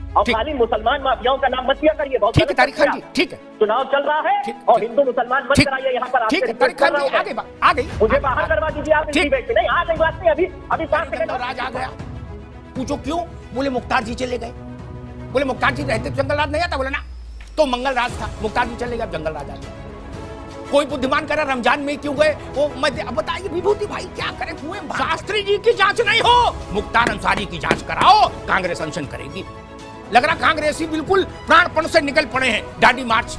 और खाली मुसलमान माफियाओं का नाम मत लिया करिए। बहुत ठीक है तारिक खान जी, ठीक है। चुनाव चल रहा है और हिंदू मुसलमान मत कराइए यहाँ पर। ठीक है तारिक खान जी, आ गई, मुझे बाहर करवा दीजिए आप इस डिबेट में। नहीं आ गई बात नहीं, अभी 5 सेकंड राज आ गया। पूछो क्यों? बोले मुख्तार जी चले गए। बोले मुख्तार जी रहते तो जंगल राज नहीं आता। बोले ना, तो मंगल राज था, मुख्तार जी चले गए, अब जंगल राज आ गया। कोई बुद्धिमान कह रहा रमजान में क्यों गए वो मध्य। अब बताइए विभूति भाई क्या करें? कुएं शास्त्री जी की जांच नहीं हो, मुख्तार अंसारी की जांच कराओ, कांग्रेस अनशन करेगी। लग रहा कांग्रेसी बिल्कुल प्राणपण से निकल पड़े हैं दांडी मार्च।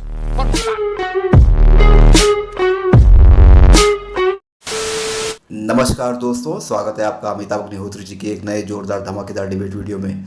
नमस्कार दोस्तों, स्वागत है आपका अमिताभ अग्निहोत्री जी के एक नए जोरदार धमाकेदार डिबेट वीडियो में।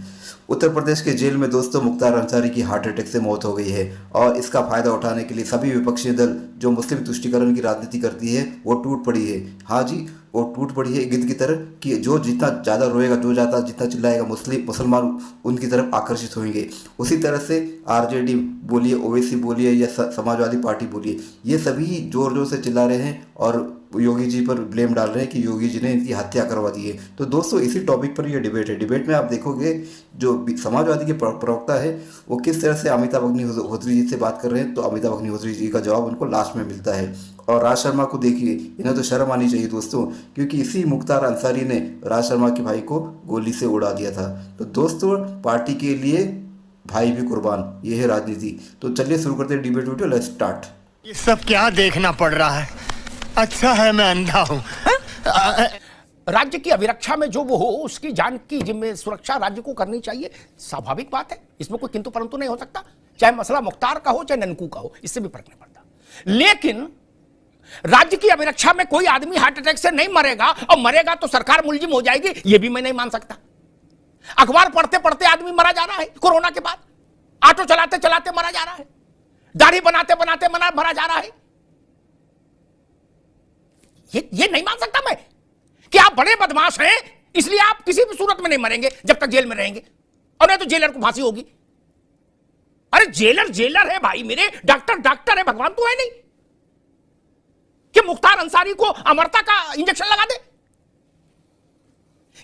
उत्तर प्रदेश के जेल में दोस्तों मुख्तार अंसारी की हार्ट अटैक से मौत हो गई है और इसका फायदा उठाने के लिए सभी विपक्षी दल जो मुस्लिम तुष्टीकरण की राजनीति करती है वो टूट पड़ी है। हाँ जी, वो टूट पड़ी है गिद्ध की तरह कि जो जितना ज़्यादा रोएगा, जो जितना चिल्लाएगा, मुसलमान उनकी तरफ आकर्षित होंगे। उसी तरह से आरजेडी बोलिए, ओवैसी बोलिए या समाजवादी पार्टी बोलिए, ये सभी जोर जोर से चिल्ला रहे हैं और योगी जी पर ब्लेम डाल रहे हैं कि योगी जी ने इनकी हत्या करवा दी है। तो दोस्तों इसी टॉपिक पर ये डिबेट है। डिबेट में आप देखोगे जो समाजवादी के प्रवक्ता है वो किस तरह से अमिताभ अग्निहोत्री जी से बात कर रहे हैं, तो अमिताभ अग्निहोत्री जी का जवाब उनको लास्ट में मिलता है। और राज शर्मा को देखिए, इन्हें तो शर्म आनी चाहिए दोस्तों, क्योंकि इसी मुख्तार अंसारी ने राज शर्मा के भाई को गोली से उड़ा दिया था। तो दोस्तों पार्टी के लिए भाई भी कुर्बान, ये है राजनीति। तो चलिए शुरू करते हैं डिबेट वीडियो, लेट्स स्टार्ट। ये सब क्या देखना पड़ रहा है? अच्छा है मैं अंधा हूं। राज्य की अभिरक्षा में जो वो हो उसकी जान की जिम्मे सुरक्षा राज्य को करनी चाहिए, स्वाभाविक बात है, इसमें कोई किंतु परंतु नहीं हो सकता। चाहे मसला मुख्तार का हो चाहे ननकू का हो, इससे भी फर्क नहीं पड़ता। लेकिन राज्य की अभिरक्षा में कोई आदमी हार्ट अटैक से नहीं मरेगा, और मरेगा तो सरकार मुलजिम हो जाएगी, यह भी मैं नहीं मान सकता। अखबार पढ़ते पढ़ते आदमी मरा जा रहा है कोरोना के बाद, ऑटो चलाते चलाते मरा जा रहा है, दाढ़ी बनाते बनाते मरा जा रहा है। ये नहीं मान सकता मैं कि आप बड़े बदमाश हैं इसलिए आप किसी भी सूरत में नहीं मरेंगे जब तक जेल में रहेंगे, और नहीं तो जेलर को फांसी होगी। अरे जेलर है भाई मेरे, डॉक्टर है, भगवान तो है नहीं कि मुख्तार अंसारी को अमरता का इंजेक्शन लगा दे।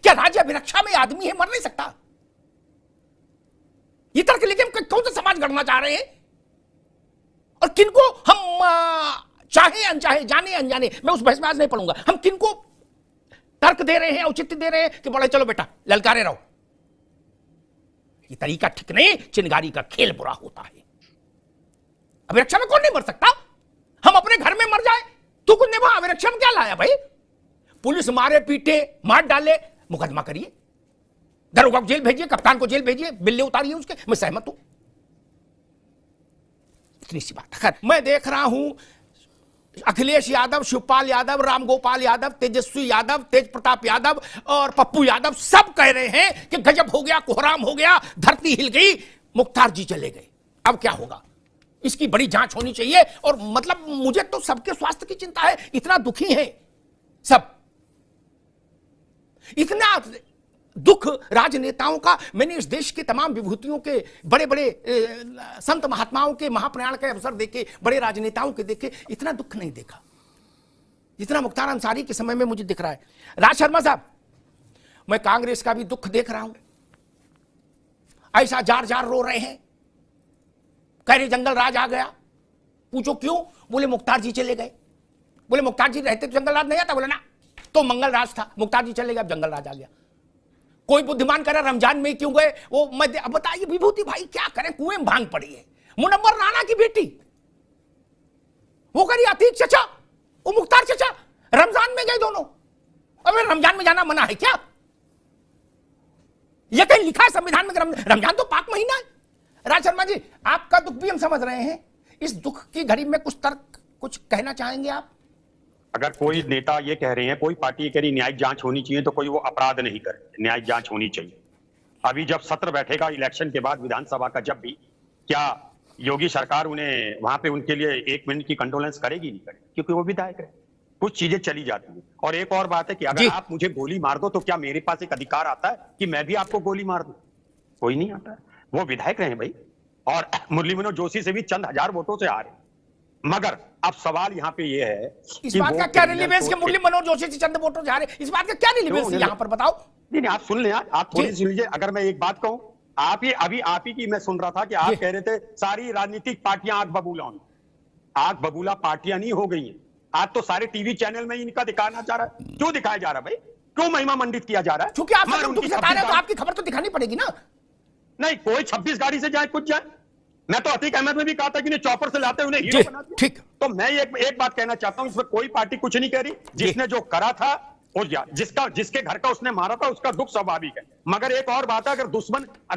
क्या राज्य अभिरक्षा में आदमी है, मर नहीं सकता? ये तर्क लेके हम कौन सा समाज गढ़ना चाह रहे हैं? और किनको हम चाहे अनचाहे, जाने अनजाने, मैं उस बहस में आज नहीं पढ़ूंगा, हम किनको तर्क दे रहे हैं, औचित्य दे रहे हैं कि बोले चलो बेटा ललकारे रहो। ये तरीका ठीक नहीं, चिनगारी का खेल बुरा होता है। अभिरक्षा में कौन नहीं मर सकता? हम अपने घर में मर जाए तो कुछ नहीं, वहां अभिरक्षा में क्या लाया भाई? पुलिस मारे पीटे मार डाले, मुकदमा करिए, दरोगा को जेल भेजिए, कप्तान को जेल भेजिए, बिल्ले उतारिए उसके, मैं सहमत हूं, इतनी सी बात है। मैं देख रहा हूं अखिलेश यादव, शिवपाल यादव, रामगोपाल यादव, तेजस्वी यादव, तेज प्रताप यादव और पप्पू यादव सब कह रहे हैं कि गजब हो गया, कोहराम हो गया, धरती हिल गई, मुख्तार जी चले गए, अब क्या होगा? इसकी बड़ी जांच होनी चाहिए। और मतलब मुझे तो सबके स्वास्थ्य की चिंता है, इतना दुखी है सब, इतना दुख राजनेताओं का मैंने इस देश के तमाम विभूतियों के, बड़े बड़े संत महात्माओं के महाप्रयाण के अवसर देखे, बड़े राजनेताओं के देखे, इतना दुख नहीं देखा जितना मुख्तार अंसारी के समय में मुझे दिख रहा है। राज शर्मा साहब, मैं कांग्रेस का भी दुख देख रहा हूं, ऐसा जार जार रो रहे हैं, कह रहे जंगल राज आ गया। पूछो क्यों? बोले मुख्तार जी चले गए। बोले मुख्तार जी रहते तो जंगल राज नहीं आता। बोले ना, तो मंगल राज था, मुख्तार जी चले गए, अब जंगल राज आ गया। कोई बुद्धिमान कह रहा रमजान में क्यों गए वो मध्य। अब बताइए विभूति भाई क्या करें? कुएं में भांग पड़ी है। मुनव्वर राणा की बेटी वो करी अतीक चचा, वो मुख्तार चचा रमजान में गए दोनों। अबे रमजान में जाना मना है क्या? यह कहीं लिखा है संविधान में? रमजान तो पाक महीना है। राज शर्मा जी, आपका दुख भी हम समझ रहे हैं, इस दुख की घड़ी में कुछ तर्क, कुछ कहना चाहेंगे आप? अगर कोई नेता ये कह रहे हैं, कोई पार्टी ये कह रही न्यायिक जांच होनी चाहिए, तो कोई वो अपराध नहीं करे, न्यायिक जांच होनी चाहिए। अभी जब सत्र बैठेगा इलेक्शन के बाद विधानसभा का, जब भी, क्या योगी सरकार उन्हें वहां पे उनके लिए 1 मिनट की कंडोलेंस करेगी? नहीं करेगी, क्योंकि वो विधायक है। कुछ चीजें चली जाती हैं। और एक और बात है कि अगर आप मुझे गोली मार दो तो क्या मेरे पास एक अधिकार आता है कि मैं भी आपको गोली मार दूं? कोई नहीं आता है। वो विधायक रहे भाई, और मुरली मनोहर जोशी से भी चंद हजार वोटों से आ रहे। मगर अब सवाल यहाँ पे ये है, इस बात का क्या रिलेवेंस कि मुरली मनोहर जोशी से चंद वोटों से आ रहे? इस बात का क्या रिलेवेंस यहाँ पर बताओ? नहीं, आप सुन लें, आप थोड़ी सुन लीजिए। अगर मैं एक बात कहूं, आप ही की मैं सुन रहा था कि आप कह रहे थे सारी राजनीतिक पार्टियां आग बबूला होंगी। आग बबूला पार्टियां नहीं हो गई हैं। आज तो सारे टीवी चैनल में इनका दिखाना चाह रहा है। क्यों दिखाया जा रहा है भाई? क्यों महिमा मंडित किया जा रहा है? क्योंकि आप दुख जता रहे हैं तो आपकी खबर तो दिखानी पड़ेगी ना। नहीं, कोई 26 गाड़ी से जाए कुछ जाए। मैं तो अतीक अहमद में भी कहा था कि चॉपर से लाते उन्हें हीरो बना दिया। ठीक, तो मैं एक बात कहना चाहता हूं, इसमें कोई पार्टी कुछ नहीं कह रही। जिसने जो करा था और जिसके घर का उसने मारा था उसका दुख स्वाभाविक है। मगर एक और बात है, अगर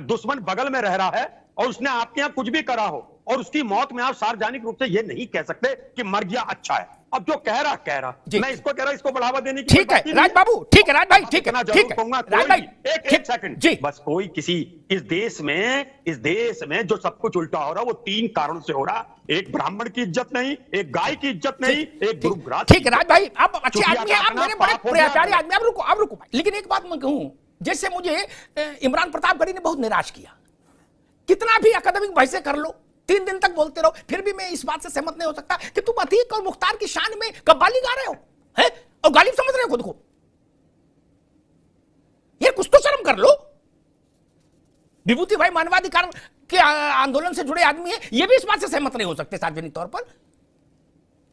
दुश्मन बगल में रह रहा है और उसने आपके यहां कुछ भी करा हो और उसकी मौत में आप सार्वजनिक रूप से ये नहीं कह सकते कि मर गया अच्छा है। अब जो कह रहा मैं इसको कह रहा, इसको बढ़ावा देने की ठीक है राज बाबू, ठीक है राज भाई, ठीक है ठीक है राज भाई, एक सेकंड जी। बस कोई किसी इस देश में जो सब कुछ उल्टा हो रहा है वो 3 कारणों से हो रहा। एक ब्राह्मण की इज्जत नहीं, एक गाय की इज्जत नहीं, एक गुरुग्रास। ठीक है राज भाई, आप अच्छे आदमी हैं, आप मेरे बड़े प्रियाचारी आदमी। अब रुको भाई, लेकिन एक बात मैं कहूं, जैसे मुझे इमरान प्रतापगढ़ी ने बहुत निराश किया। कितना भी अकादमिक बहसें कर लो, 3 दिन तक बोलते रहो, फिर भी मैं इस बात से सहमत नहीं हो सकता कि तुम अतीक और मुख्तार की शान में कव्वाली गा रहे हो हैं और गालिब समझ रहे हो खुद को। ये कुछ तो शर्म कर लो। विभूति भाई मानवाधिकार के आंदोलन से जुड़े आदमी है, ये भी इस बात से सहमत नहीं हो सकते सार्वजनिक तौर पर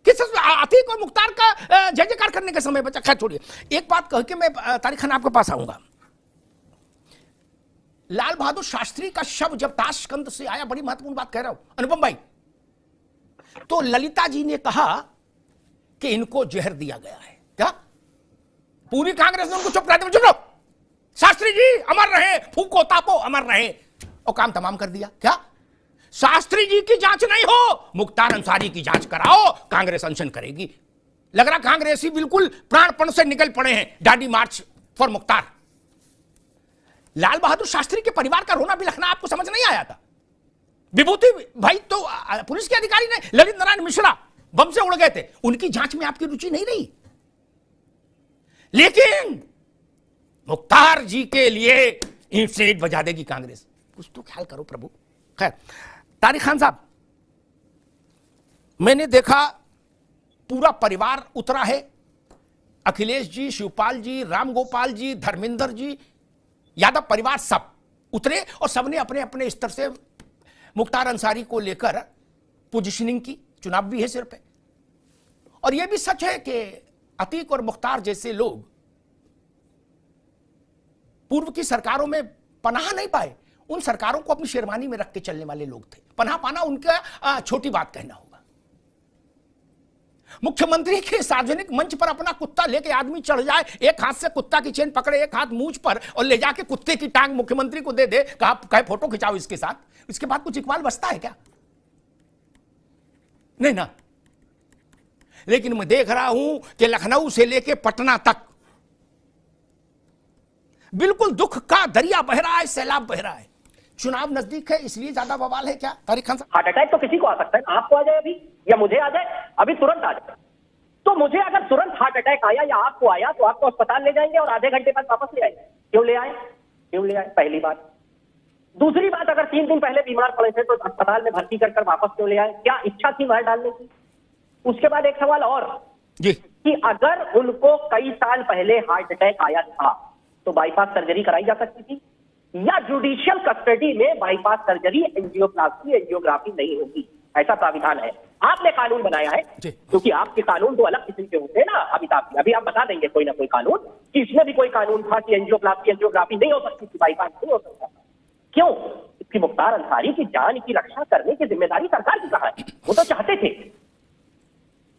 कि अतीक और मुख्तार का जय जयकार करने का समय बचा। खैर छोड़िए, एक बात कह के मैं तारिक खान आपके पास आऊंगा। लाल बहादुर शास्त्री का शव जब ताशकंद से आया, बड़ी महत्वपूर्ण बात कह रहा हूं अनुपम भाई, तो ललिता जी ने कहा कि इनको जहर दिया गया है। क्या पूरी कांग्रेस ने उनको चुप रहते हुए, चुप रहो, शास्त्री जी अमर रहे, फूको तापो अमर रहे, और काम तमाम कर दिया। क्या शास्त्री जी की जांच नहीं हो, मुख्तार अंसारी की जांच कराओ, कांग्रेस अनशन करेगी। लग रहा कांग्रेसी बिल्कुल प्राणपण से निकल पड़े हैं daddy March for Mukhtar. Lal Bahadur Shastri के परिवार का रोना बिलखना आपको समझ नहीं आया था? विभूति भाई तो पुलिस के अधिकारी ने, ललित नारायण मिश्रा बम से उड़ गए थे, उनकी जांच में आपकी रुचि नहीं रही। लेकिन मुख्तार जी के लिए ईंट से ईंट बजा देगी कांग्रेस। कुछ तो ख्याल करो प्रभु। खैर तारिक खान साहब, मैंने देखा पूरा परिवार उतरा है। अखिलेश जी, शिवपाल जी, रामगोपाल जी, धर्मेंद्र जी, यादव परिवार सब उतरे और सबने अपने अपने स्तर से मुख्तार अंसारी को लेकर पोजीशनिंग की। चुनाव भी है सिर पे। और यह भी सच है कि अतीक और मुख्तार जैसे लोग पूर्व की सरकारों में पनाह नहीं पाए। उन सरकारों को अपनी शेरवानी में रख के चलने वाले लोग थे। पनाह पाना उनका छोटी बात कहना होगा। मुख्यमंत्री के सार्वजनिक मंच पर अपना कुत्ता लेके आदमी चढ़ जाए, एक हाथ से कुत्ता की चेन पकड़े, एक हाथ मूंछ पर, और ले जाके कुत्ते की टांग मुख्यमंत्री को दे दे, कहे फोटो खिंचाओ इसके साथ, इसके बाद कुछ इकबाल बचता है क्या? नहीं ना। लेकिन मैं देख रहा हूं कि लखनऊ से लेके पटना तक बिल्कुल दुख का दरिया बह रहा है, सैलाब बह रहा है। चुनाव नजदीक है, इसलिए ज्यादा बवाल है क्या तारिक खान साहब? हार्ट अटैक तो किसी को आ सकता है, आपको आ जाए अभी या मुझे आ जाए, अभी तुरंत आ जाए। तो मुझे अगर तुरंत हार्ट अटैक आया या आपको आया तो आपको अस्पताल ले जाएंगे और आधे घंटे बाद वापस ले आएंगे। क्यों ले आए? पहली बात। दूसरी बात, अगर 3 दिन पहले बीमार पड़े थे तो अस्पताल में भर्ती कर वापस क्यों ले आए? क्या इच्छा थी मार डालने की? उसके बाद एक सवाल और जी, कि अगर उनको कई साल पहले हार्ट अटैक आया था तो बाईपास सर्जरी कराई जा सकती थी, या जुडिशियल कस्टडी में बाईपास सर्जरी, एंजियोप्लास्टी, एंजियोग्राफी नहीं होगी, ऐसा प्राविधान है। आपने कानून बनाया है, क्योंकि आपके कानून तो अलग किस्म के होते हैं ना अमिताभ जी। अभी आप बता देंगे कोई ना कोई कानून कि इसमें भी कोई कानून था कि एंजियोप्लास्टी, एंजियोग्राफी नहीं हो सकती थी, बाईपास नहीं हो सकता। क्यों? इसकी मुख्तार अंसारी की जान की रक्षा करने की जिम्मेदारी सरकार की कहां है? वो तो चाहते थे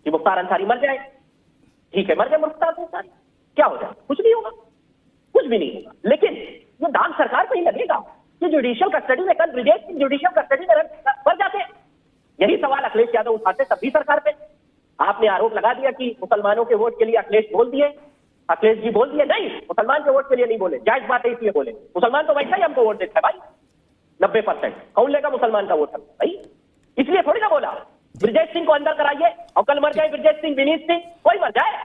कि मुख्तार अंसारी मर जाए। ठीक है, मर जाए मुख्तार अंसारी, क्या हो जाए? कुछ नहीं होगा, कुछ भी नहीं होगा। लेकिन ये दाग सरकार को ही लगेगा कि जुडिशियल कस्टडी में, कल ब्रिजेश सिंह जुडिशियल कस्टडी में मर जाते। यही सवाल अखिलेश यादव उठाते तब भी सरकार पे। आपने आरोप लगा दिया कि मुसलमानों के वोट के लिए अखिलेश बोल दिए, अखिलेश जी बोल दिए। नहीं, मुसलमान के वोट के लिए नहीं बोले, जायज बात है इसलिए बोले। मुसलमान तो वैसा ही हमको वोट देता है भाई, 90%। कौन लेगा मुसलमान का वोट भाई? इसलिए थोड़ी ना बोला ब्रिजेश सिंह को अंदर कराइए, और कल मर जाए ब्रिजेश सिंह, विनीत सिंह, कोई मर जाए,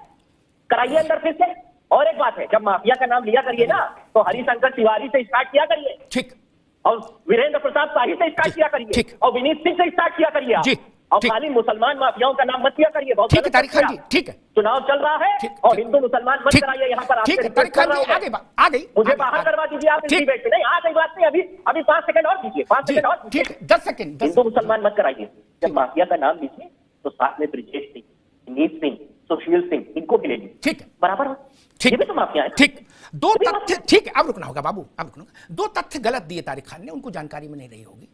कराइए अंदर फिर से। और एक बात है, जब माफिया का नाम लिया करिए ना तो हरिशंकर तिवारी से स्टार्ट किया करिए, ठीक, और वीरेंद्र प्रताप शाही से स्टार्ट किया करिए, और विनीत सिंह से स्टार्ट किया करिए, और ठीक। खाली मुसलमान माफियाओं का नाम मत लिया करिए, बहुत ठीक है गलत तारिक खान है। जी, ठीक है, चुनाव चल रहा है ठीक, और ठीक। हिंदू मुसलमान मत ठीक, कराइए यहाँ पर। आपसे ठीक है रिक्वेस्ट तारिक खान कर रहा जी, हूं मैं। आ गई मुझे आ गई, बाहर करवा दीजिए आप इस ठीक। डिबेट में। नहीं, आ गई बात नहीं, अभी 5 सेकंड और दीजिए, 5 जी, सेकंड और ठीक दीजिए। है, 10 सेकंड, 10 हिंदू मुसलमान मत कराइए। जब माफिया का नाम लीजिए तो साथ में ब्रिजेश सिंह, नीत सिंह, सुशील सिंह, इनको भी ले लीजिए। ठीक है, बराबर हो? ठीक। ये भी तो माफिया है। ठीक, दो ये भी तथ्य, माफिया है। ठीक है, अब रुकना होगा बाबू, अब रुकना होगा। 2 तथ्य गलत दिए तारिक खान ने, उनको जानकारी में नहीं रही होगी।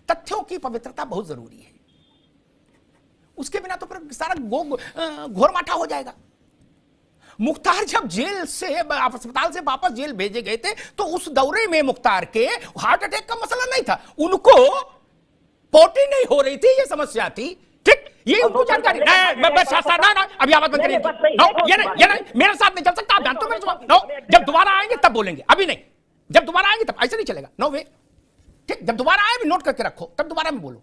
तथ्यों की पवित्रता बहुत जरूरी है, उसके बिना तो फिर सारा घोर माठा हो जाएगा। मुख्तार जब जेल से, अस्पताल से वापस जेल भेजे गए थे, तो उस दौरे में मुख्तार के हार्ट अटैक का मसला नहीं था, उनको पोटी नहीं हो रही थी, ये समस्या थी। ठीक, ये उनको जानकारी ना, अभी आवाज बंद करिए। ये नहीं, मेरे साथ नहीं चल सकता, आप जानते हो मेरे साथ। नो, जब दोबारा आएंगे तब बोलेंगे, अभी नहीं। जब दोबारा आएंगे तब, ऐसे नहीं चलेगा, नो वे। ठीक, जब दोबारा आए भी नोट करके रखो, तब दोबारा में बोलो।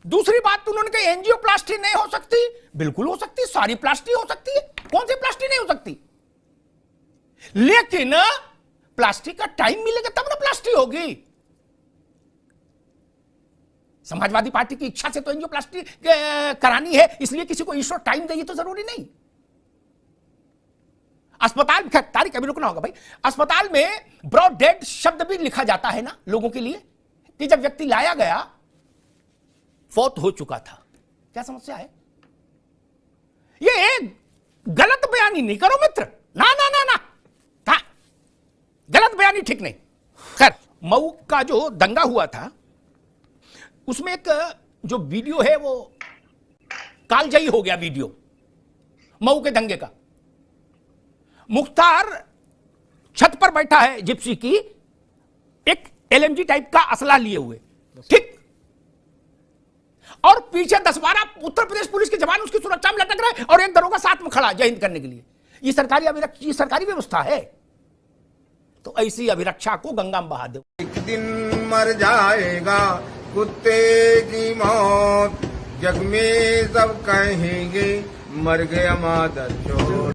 दूसरी बात, उन्होंने कहा एंजियोप्लास्टी नहीं हो सकती, बिल्कुल हो सकती, सारी प्लास्टी हो सकती है, कौन सी प्लास्टी नहीं हो सकती, लेकिन प्लास्टिक का टाइम मिलेगा तब ना प्लास्टी होगी। समाजवादी पार्टी की इच्छा से तो एंजियोप्लास्टी करानी है, इसलिए किसी को ईश्वर टाइम दे, तो जरूरी नहीं। अस्पताल, तारीख अभी रुकना होगा भाई, अस्पताल में ब्रॉड डेड शब्द भी लिखा जाता है ना लोगों के लिए, कि जब व्यक्ति लाया गया फौत हो चुका था। क्या समस्या है? ये गलत बयानी नहीं करो मित्र, ना ना ना ना, हाँ, गलत बयानी ठीक नहीं। खैर, मऊ का जो दंगा हुआ था, उसमें एक जो वीडियो है वो कालजयी हो गया वीडियो, मऊ के दंगे का। मुख्तार छत पर बैठा है जिप्सी की, एक एलएमजी टाइप का असला लिए हुए, ठीक, और पीछे 10-12 उत्तर प्रदेश पुलिस के जवान उसकी सुरक्षा में लटक रहे, और एक दरोगा साथ में खड़ा जय हिंद करने के लिए। ये सरकारी व्यवस्था है, तो ऐसी अभिरक्षा को गंगा में बहा दो। एक दिन मर जाएगा कुत्ते की मौत, जग में सब कहेंगे मर गया मादर चोर।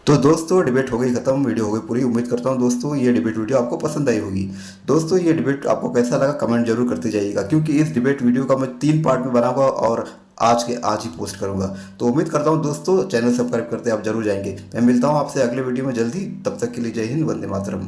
तो दोस्तों, डिबेट हो गई खत्म, वीडियो हो गई पूरी। उम्मीद करता हूँ दोस्तों ये डिबेट वीडियो आपको पसंद आई होगी। दोस्तों, ये डिबेट आपको कैसा लगा कमेंट जरूर करते जाइएगा, क्योंकि इस डिबेट वीडियो का मैं 3 पार्ट में बनाऊंगा और आज के आज ही पोस्ट करूंगा। तो उम्मीद करता हूँ दोस्तों, चैनल सब्सक्राइब करते आप जरूर जाएंगे। मैं मिलता हूँ आपसे अगले वीडियो में जल्दी, तब तक के लिए जय हिंद, वंदे मातरम।